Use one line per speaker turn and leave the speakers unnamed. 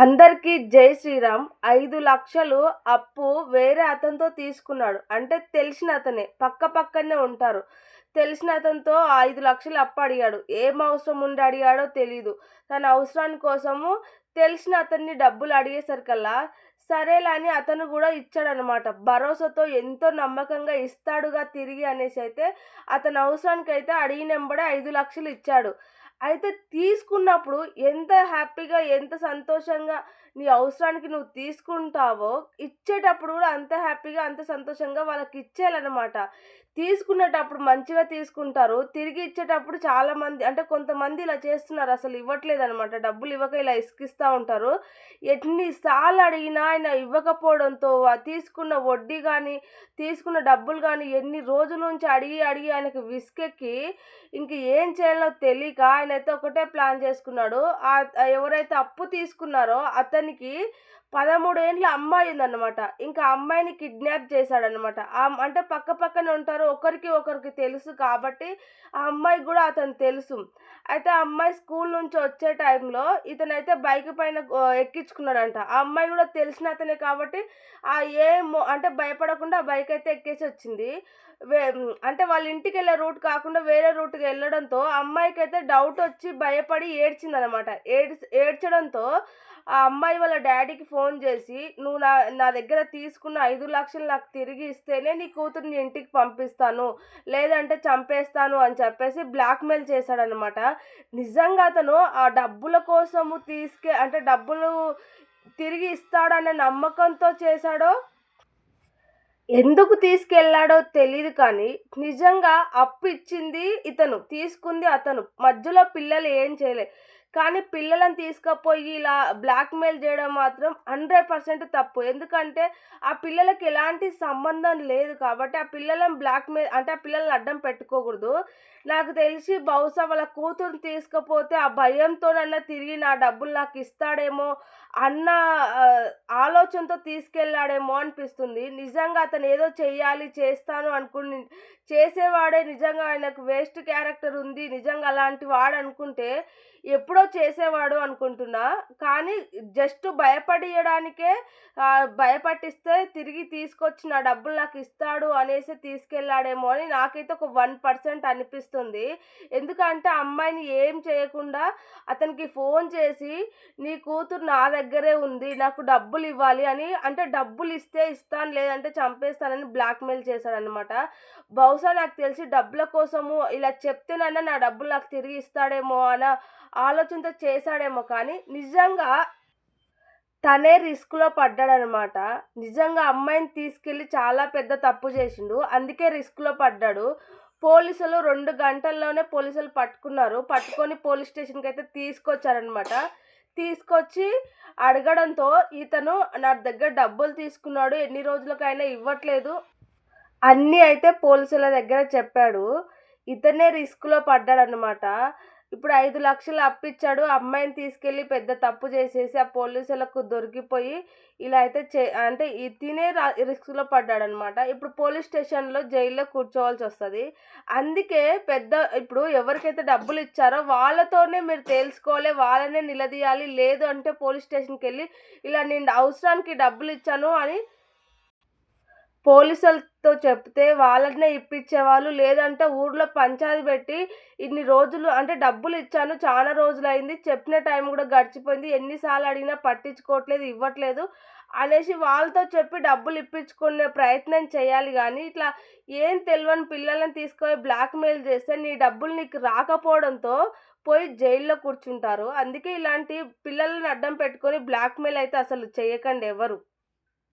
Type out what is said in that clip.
అందరికీ జై శ్రీరామ్. 5,00,000 అప్పు వేరే అతనితో తీసుకున్నాడు. అంటే తెలిసిన అతనే. పక్కనే ఉంటారు. తెలిసిన అతనితో 5,00,000 అప్పు అడిగాడు. ఏం అవసరం ఉండి అడిగాడో తెలీదు. తన అవసరాని కోసము తెలిసిన అతన్ని డబ్బులు అడిగేసరికల్లా సరేలే అని అతను కూడా ఇచ్చాడనమాట. భరోసాతో ఎంతో నమ్మకంగా ఇస్తాడుగా తిరిగి అనేసి అయితే అతని అవసరానికైతే అడిగినెంబడే 5,00,000 ఇచ్చాడు. అయితే తీసుకున్నప్పుడు ఎంత హ్యాపీగా, ఎంత సంతోషంగా నీ అవసరానికి నువ్వు తీసుకుంటావో, ఇచ్చేటప్పుడు కూడా అంతే హ్యాపీగా, అంత సంతోషంగా వాళ్ళకిచ్చేయాలనమాట. తీసుకునేటప్పుడు మంచిగా తీసుకుంటారు. తిరిగి ఇచ్చేటప్పుడు చాలామంది అంటే కొంతమంది ఇలా చేస్తున్నారు. అసలు ఇవ్వట్లేదనమాట. డబ్బులు ఇవ్వక ఇలా ఇసికిస్తా ఉంటారు. ఎన్ని సార్లు అడిగినా ఆయన ఇవ్వకపోవడంతో తీసుకున్న వడ్డీ గానీ, తీసుకున్న డబ్బులు గానీ ఎన్ని రోజుల నుంచి అడిగి ఆయనకి విసుగెక్కి ఇంక ఏం చేయాలో తెలియక ఆయనైతే ఒకటే ప్లాన్ చేసుకున్నాడు. ఎవరైతే అప్పు తీసుకున్నారో అతనికి 13 ఏండ్ల అమ్మాయి ఉందన్నమాట. ఇంకా అమ్మాయిని కిడ్నాప్ చేశాడనమాట. అంటే పక్కనే ఉంటారు. ఒకరికి తెలుసు కాబట్టి ఆ అమ్మాయికి కూడా అతను తెలుసు. అయితే ఆ అమ్మాయి స్కూల్ నుంచి వచ్చే టైంలో ఇతనైతే బైక్ పైన ఎక్కించుకున్నాడంట. ఆ అమ్మాయి కూడా తెలిసిన అతనే కాబట్టి అంటే భయపడకుండా ఆ బైక్ అయితే ఎక్కేసి వచ్చింది. అంటే వాళ్ళ ఇంటికి వెళ్ళే రూట్ కాకుండా వేరే రూట్కి వెళ్ళడంతో ఆ అమ్మాయికైతే డౌట్ వచ్చి భయపడి ఏడ్చిందనమాట. ఏడ్చడంతో ఆ అమ్మాయి వాళ్ళ డాడీకి ఫోన్ చేసి, నువ్వు నా దగ్గర తీసుకున్న 5,00,000 నాకు తిరిగి ఇస్తేనే నీ కూతుర్ని ఇంటికి పంపిస్తాను, లేదంటే చంపేస్తాను అని చెప్పేసి బ్లాక్మెయిల్ చేశాడనమాట. నిజంగా అతను ఆ డబ్బుల కోసము అంటే డబ్బులు తిరిగి ఇస్తాడనే నమ్మకంతో చేశాడో, ఎందుకు తీసుకెళ్ళాడో తెలీదు కానీ నిజంగా అప్పు ఇచ్చింది ఇతను, తీసుకుంది అతను. మధ్యలో పిల్లలు ఏం చేయలే. కానీ పిల్లలను తీసుకుపోయి ఇలా బ్లాక్మెయిల్ చేయడం మాత్రం 100% తప్పు. ఎందుకంటే ఆ పిల్లలకి ఎలాంటి సంబంధం లేదు కాబట్టి ఆ పిల్లలను బ్లాక్మెయిల్ అంటే ఆ పిల్లల్ని అడ్డం పెట్టుకోకూడదు. నాకు తెలిసి బహుశా వాళ్ళ కూతురుని తీసుకపోతే ఆ భయంతోనన్నా తిరిగి నా డబ్బులు నాకు ఇస్తాడేమో అన్న ఆలోచనతో తీసుకెళ్ళాడేమో అనిపిస్తుంది. నిజంగా అతను ఏదో చెయ్యాలి, చేస్తాను అనుకుని చేసేవాడే. నిజంగా ఆయనకు వేస్ట్ క్యారెక్టర్ ఉంది, నిజంగా అలాంటి వాడు అనుకుంటే ఎప్పుడో చేసేవాడు అనుకుంటున్నా. కానీ జస్ట్ భయపడియడానికే భయపట్టిస్తే తిరిగి తీసుకొచ్చి నా డబ్బులు నాకు ఇస్తాడు అనేసి తీసుకెళ్ళాడేమో అని నాకైతే ఒక 1% అనిపిస్తుంది. ఎందుకంటే అమ్మాయిని ఏం చేయకుండా అతనికి ఫోన్ చేసి, నీ కూతురు నా దగ్గరే ఉంది, నాకు డబ్బులు ఇవ్వాలి అని, అంటే డబ్బులు ఇస్తే ఇస్తాను లేదంటే చంపేస్తానని బ్లాక్మెయిల్ చేశాడనమాట. బహుశా నాకు తెలిసి డబ్బుల కోసము ఇలా చెప్తేనన్నా నా డబ్బులు నాకు తిరిగి ఇస్తాడేమో అన్న ఆలోచనతో చేశాడేమో. కానీ నిజంగా తనే రిస్క్లో పడ్డాడనమాట. నిజంగా అమ్మాయిని తీసుకెళ్ళి చాలా పెద్ద తప్పు చేసిండు. అందుకే రిస్క్లో పడ్డాడు. పోలీసులు 2 గంటల్లోనే పట్టుకున్నారు. పట్టుకొని పోలీస్ స్టేషన్కి అయితే తీసుకొచ్చారనమాట. తీసుకొచ్చి అడగడంతో ఇతను నా దగ్గర డబ్బులు తీసుకున్నాడు, ఎన్ని రోజులకైనా ఇవ్వట్లేదు అన్నీ అయితే పోలీసుల దగ్గర చెప్పాడు. ఇతనే రిస్క్లో పడ్డాడనమాట. ఇప్పుడు 5,00,000 అప్పిచ్చాడు. అమ్మాయిని తీసుకెళ్ళి పెద్ద తప్పు చేసేసి ఆ పోలీసులకు దొరికిపోయి ఇలా అయితే అంటే తినే రిస్క్లో పడ్డాడనమాట. ఇప్పుడు పోలీస్ స్టేషన్లో జైల్లో కూర్చోవాల్సి వస్తుంది. అందుకే ఇప్పుడు ఎవరికైతే డబ్బులు ఇచ్చారో వాళ్ళతోనే మీరు తెలుసుకోవాలి, వాళ్ళనే నిలదీయాలి. లేదు అంటే పోలీస్ స్టేషన్కి వెళ్ళి ఇలా నేను అవసరానికి డబ్బులు ఇచ్చాను అని పోలీసులతో చెప్తే వాళ్ళనే ఇప్పించేవాళ్ళు. లేదంటే ఊర్లో పంచాయతీ పెట్టి ఇన్ని రోజులు అంటే డబ్బులు ఇచ్చాను, చాలా రోజులైంది, చెప్పిన టైం కూడా గడిచిపోయింది, ఎన్నిసార్లు అడిగినా పట్టించుకోవట్లేదు, ఇవ్వట్లేదు అనేసి వాళ్ళతో చెప్పి డబ్బులు ఇప్పించుకునే ప్రయత్నం చేయాలి. కానీ ఇట్లా ఏం తెలియని పిల్లలను తీసుకొని బ్లాక్మెయిల్ చేస్తే నీ డబ్బులు నీకు రాకపోవడంతో పోయి జైల్లో కూర్చుంటారు. అందుకే ఇలాంటి పిల్లలను అడ్డం పెట్టుకొని బ్లాక్మెయిల్ అయితే అసలు చేయకండి ఎవరు.